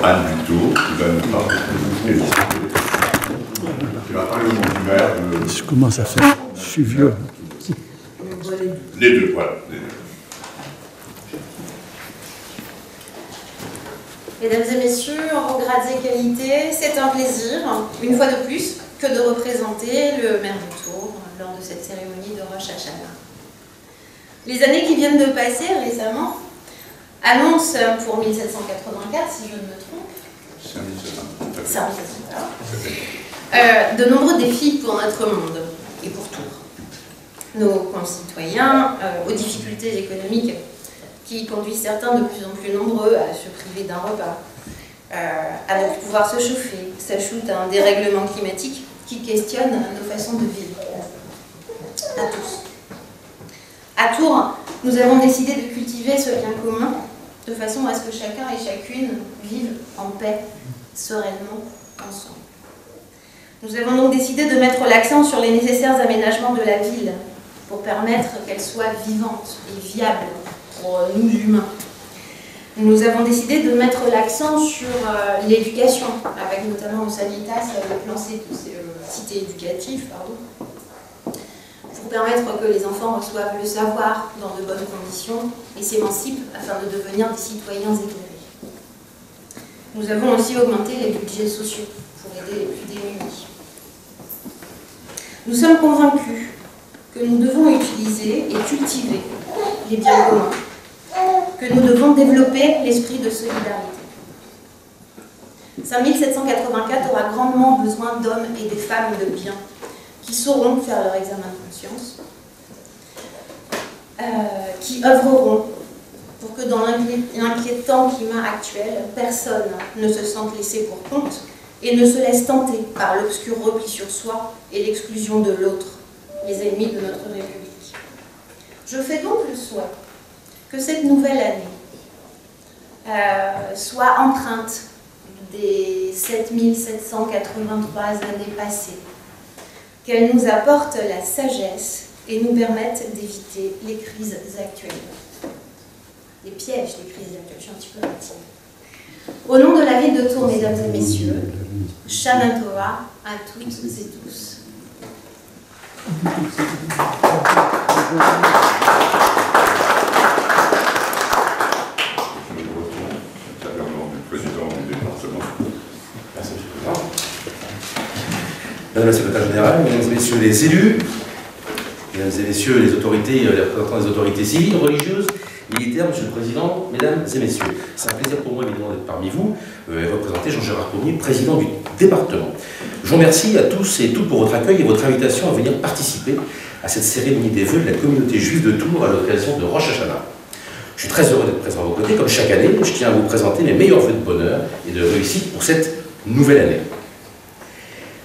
Anne Buteau, qui va nous parler au nom du maire de... Je commence à faire, je suis vieux. Les deux, voilà. Les deux. Mesdames et messieurs, en vos grades et qualités, c'est un plaisir, une fois de plus, que de représenter le maire du Tour lors de cette cérémonie de Rosh Hashanah. Les années qui viennent de passer récemment annoncent pour 1784, si je ne me trompe, 1784, de nombreux défis pour notre monde et pour Tours. Nos concitoyens aux difficultés économiques qui conduisent certains de plus en plus nombreux à se priver d'un repas, à ne plus pouvoir se chauffer, s'ajoute un dérèglement climatique qui questionne nos façons de vivre. À tous. À Tours, nous avons décidé de cultiver ce bien commun de façon à ce que chacun et chacune vivent en paix, sereinement, ensemble. Nous avons donc décidé de mettre l'accent sur les nécessaires aménagements de la ville pour permettre qu'elle soit vivante et viable pour nous humains. Nous avons décidé de mettre l'accent sur l'éducation, avec notamment au Sanitas le plan cité éducatif, pour permettre que les enfants reçoivent le savoir dans de bonnes conditions et s'émancipent afin de devenir des citoyens éclairés. Nous avons aussi augmenté les budgets sociaux pour aider les plus démunis. Nous sommes convaincus que nous devons utiliser et cultiver les biens communs, que nous devons développer l'esprit de solidarité. 5784 aura grandement besoin d'hommes et des femmes de bien qui sauront faire leur examen de conscience, qui œuvreront pour que dans l'inquiétant climat actuel, personne ne se sente laissé pour compte et ne se laisse tenter par l'obscur repli sur soi et l'exclusion de l'autre, les ennemis de notre République. Je fais donc le souhait que cette nouvelle année soit empreinte des 7783 années passées, qu'elle nous apporte la sagesse et nous permette d'éviter les crises actuelles. Les pièges des crises actuelles, je suis un petit peu rapide. Au nom de la ville de Tours, mesdames et messieurs, Shana Tova à toutes et tous. Madame la secrétaire générale, mesdames et messieurs les élus, mesdames et messieurs les autorités, les représentants des autorités civiles, religieuses, militaires, monsieur le président, mesdames et messieurs, c'est un plaisir pour moi évidemment d'être parmi vous et représenter Jean-Gérard Pommier, président du département. Je vous remercie à tous et toutes pour votre accueil et votre invitation à venir participer à cette cérémonie des vœux de la communauté juive de Tours à l'occasion de Rosh Hashanah. Je suis très heureux d'être présent à vos côtés, comme chaque année, je tiens à vous présenter mes meilleurs vœux de bonheur et de réussite pour cette nouvelle année.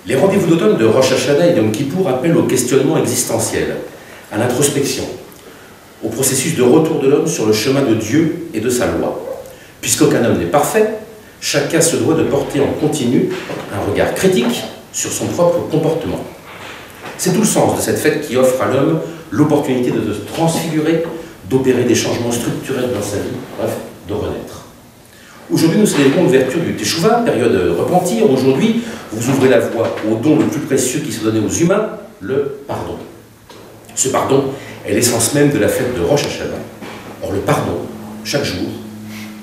Les rendez-vous d'automne de Rosh Hashanah et Yom Kippour appellent au questionnement existentiel, à l'introspection, au processus de retour de l'homme sur le chemin de Dieu et de sa loi. Puisqu'aucun homme n'est parfait, chacun se doit de porter en continu un regard critique sur son propre comportement. C'est tout le sens de cette fête qui offre à l'homme l'opportunité de se transfigurer, d'opérer des changements structurels dans sa vie, bref, de renaître. Aujourd'hui, nous célébrons l'ouverture du Teshuvah, période repentir. Aujourd'hui, vous ouvrez la voie au don le plus précieux qui se donnait aux humains, le pardon. Ce pardon est l'essence même de la fête de Rosh Hashanah. Or, le pardon, chaque jour,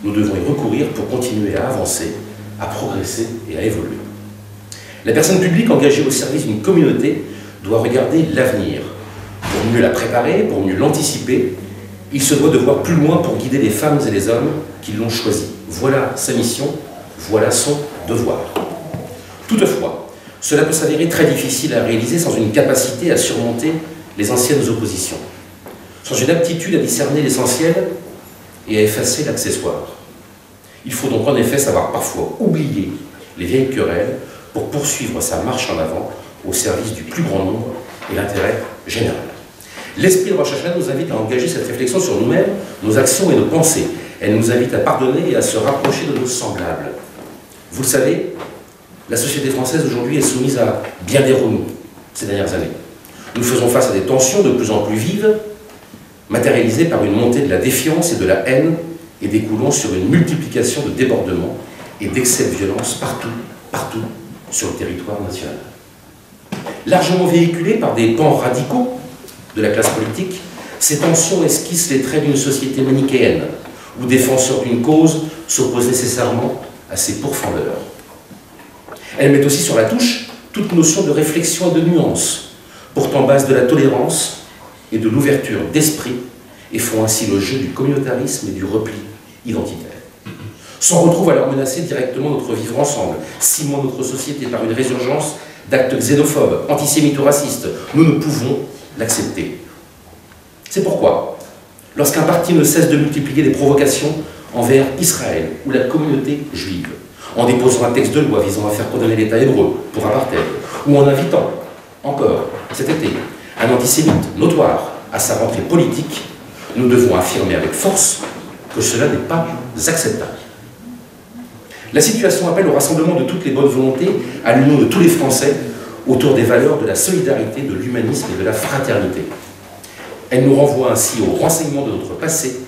nous devons y recourir pour continuer à avancer, à progresser et à évoluer. La personne publique engagée au service d'une communauté doit regarder l'avenir. Pour mieux la préparer, pour mieux l'anticiper, il se doit de voir plus loin pour guider les femmes et les hommes qui l'ont choisi. Voilà sa mission, voilà son devoir. Toutefois, cela peut s'avérer très difficile à réaliser sans une capacité à surmonter les anciennes oppositions, sans une aptitude à discerner l'essentiel et à effacer l'accessoire. Il faut donc en effet savoir parfois oublier les vieilles querelles pour poursuivre sa marche en avant au service du plus grand nombre et l'intérêt général. L'esprit de Rosh Hashanah nous invite à engager cette réflexion sur nous-mêmes, nos actions et nos pensées. Elle nous invite à pardonner et à se rapprocher de nos semblables. Vous le savez, la société française aujourd'hui est soumise à bien des remous ces dernières années. Nous faisons face à des tensions de plus en plus vives, matérialisées par une montée de la défiance et de la haine et découlant sur une multiplication de débordements et d'excès de violence partout sur le territoire national. Largement véhiculées par des pans radicaux de la classe politique, ces tensions esquissent les traits d'une société manichéenne, où défenseurs d'une cause s'opposent nécessairement à ses pourfendeurs. Elles mettent aussi sur la touche toute notion de réflexion et de nuance, pourtant base de la tolérance et de l'ouverture d'esprit, et font ainsi le jeu du communautarisme et du repli identitaire. S'en retrouve alors menacé directement notre vivre ensemble, ciment notre société par une résurgence d'actes xénophobes, antisémites ou racistes. Nous ne pouvons l'accepter. C'est pourquoi, lorsqu'un parti ne cesse de multiplier des provocations envers Israël ou la communauté juive, en déposant un texte de loi visant à faire condamner l'État hébreu pour apartheid, ou en invitant, encore cet été, un antisémite notoire à sa rentrée politique, nous devons affirmer avec force que cela n'est pas acceptable. La situation appelle au rassemblement de toutes les bonnes volontés, à l'union de tous les Français, autour des valeurs de la solidarité, de l'humanisme et de la fraternité. Elle nous renvoie ainsi au renseignement de notre passé,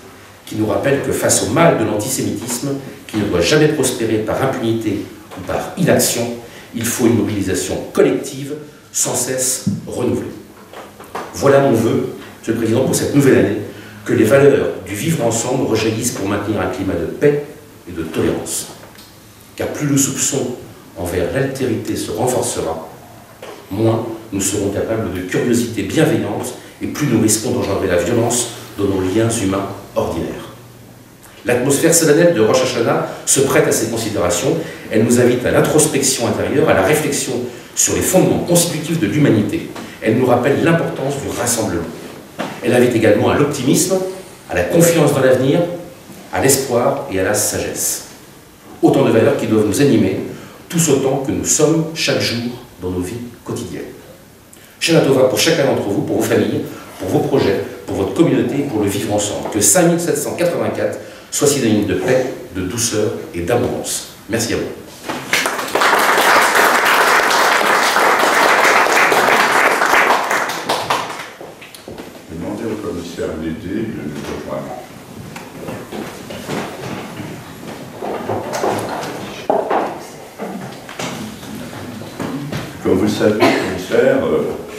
qui nous rappelle que face au mal de l'antisémitisme, qui ne doit jamais prospérer par impunité ou par inaction, il faut une mobilisation collective, sans cesse renouvelée. Voilà mon vœu, Monsieur le Président, pour cette nouvelle année, que les valeurs du vivre ensemble rejaillissent pour maintenir un climat de paix et de tolérance. Car plus le soupçon envers l'altérité se renforcera, moins nous serons capables de curiosité bienveillante et plus nous risquons d'engendrer la violence dans nos liens humains ordinaires. L'atmosphère solennelle de Rosh Hashanah se prête à ces considérations. Elle nous invite à l'introspection intérieure, à la réflexion sur les fondements constitutifs de l'humanité. Elle nous rappelle l'importance du rassemblement. Elle invite également à l'optimisme, à la confiance dans l'avenir, à l'espoir et à la sagesse. Autant de valeurs qui doivent nous animer, tous autant que nous sommes chaque jour dans nos vies quotidiennes. Shana Tova pour chacun d'entre vous, pour vos familles, pour vos projets, pour votre communauté, pour le vivre ensemble. Que 5784 soit synonyme de paix, de douceur et d'abondance. Merci à vous. Je vais demander au commissaire Lédé de nous rejoindre. Comme vous le savez, commissaire,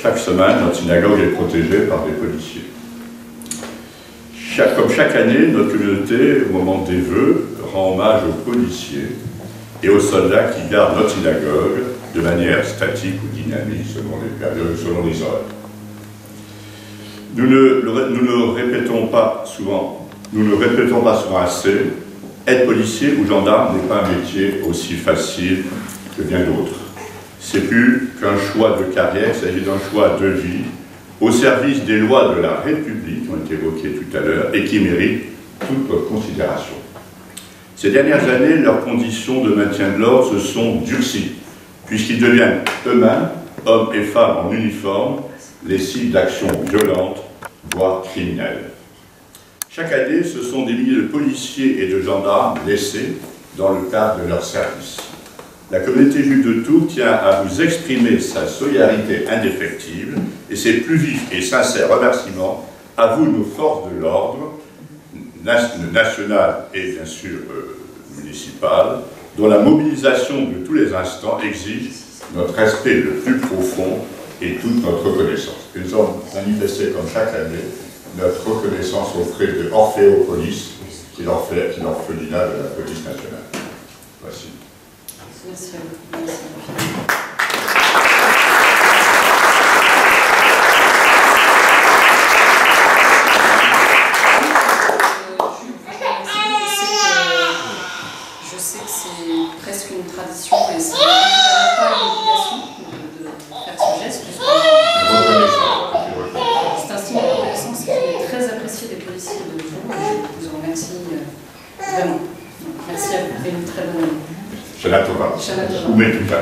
chaque semaine, notre synagogue est protégée par des policiers. Comme chaque année, notre communauté, au moment des vœux, rend hommage aux policiers et aux soldats qui gardent notre synagogue de manière statique ou dynamique selon les périodes, selon les heures. Nous ne le répétons pas souvent assez, être policier ou gendarme n'est pas un métier aussi facile que bien d'autres. C'est plus qu'un choix de carrière, il s'agit d'un choix de vie au service des lois de la République, qui ont été évoquées tout à l'heure, et qui méritent toute notre considération. Ces dernières années, leurs conditions de maintien de l'ordre se sont durcies, puisqu'ils deviennent eux-mêmes, hommes et femmes en uniforme, les cibles d'actions violentes, voire criminelles. Chaque année, ce sont des milliers de policiers et de gendarmes blessés dans le cadre de leur service. La communauté juive de Tours tient à vous exprimer sa solidarité indéfectible et ses plus vifs et sincères remerciements à vous, nos forces de l'ordre, nationales et bien sûr municipales, dont la mobilisation de tous les instants exige notre respect le plus profond et toute notre reconnaissance. Et nous avons manifesté comme chaque année notre reconnaissance auprès de Orphéopolis, qui est l'orphelinat de la police nationale. Voici. Merci à vous. Merci. Je sais que c'est presque une tradition et c'est pas une obligation de faire ce geste. C'est un signe de reconnaissance qui est très apprécié des policiers de Tours. Je vous en remercie vraiment. Merci à vous et une très bonne année. Shana Tova. Shana Tova. Ou Metouta.